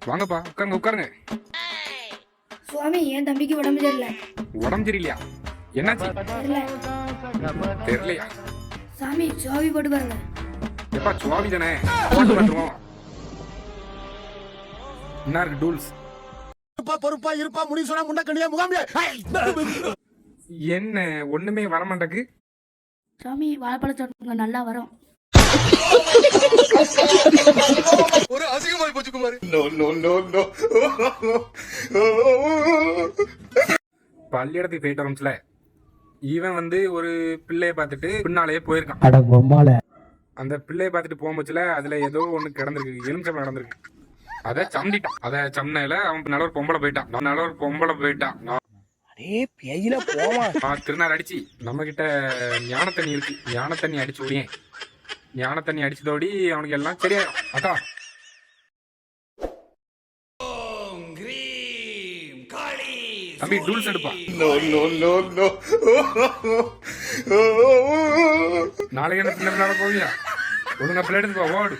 வாங்கப்பா, உட்காருங்க உட்காருங்க. சுவாமி என் தம்பிக்கு உடம்பு சரியில்லை. உடம்பு சரியில்லையா? என்னாச்சு? தெரியலையா? சாமி சுவாமி போட்டு பாருங்க. எப்பா சுவாமி தானே, போட்டு பார்த்துருவோம். என்ன இருக்கு டூல்ஸ்? பொறுப்பா இருப்பா முடிவு சொன்னா முண்டக்கண்ணியா முகாமியா. என்ன ஒண்ணுமே வரமாட்டேக்கு? சாமி வாழைப்பழம் சாப்பிடுங்க, நல்லா வரும். ஒரு அசிங்கமாய் போச்சு குமார். பள்ளியிடத்துக்கு போயிட்டு வரம்ஸ்ல, இவன் வந்து ஒரு பிள்ளைய பார்த்துட்டு பின்னாலேயே போயிருக்கான். அந்த பிள்ளைய பார்த்துட்டு போகும்போதுல அதுல ஏதோ ஒண்ணு கிடந்திருக்கு, எலுமிச்சம்பழம் கிடந்திருக்கு. அதை சம்டிட்டான். அதை சம்னையில அவன் நல்ல ஒரு பொம்பளை போயிட்டான். திருநாள் அடிச்சு நம்ம கிட்ட ஞான தண்ணி இருக்கு, ஞான தண்ணி அடிச்சு ஓடியேன். ஞான தண்ணி அடிச்சதோடி அவனுக்கு எல்லாம் சரியாயிடும். அதான் தம்பி டூல்ஸ் எடுப்பா. நாளைக்கு என்ன பிள்ளை போவியா? ஒழுங்கா பிள்ளை எடுத்து போ, ஓடு.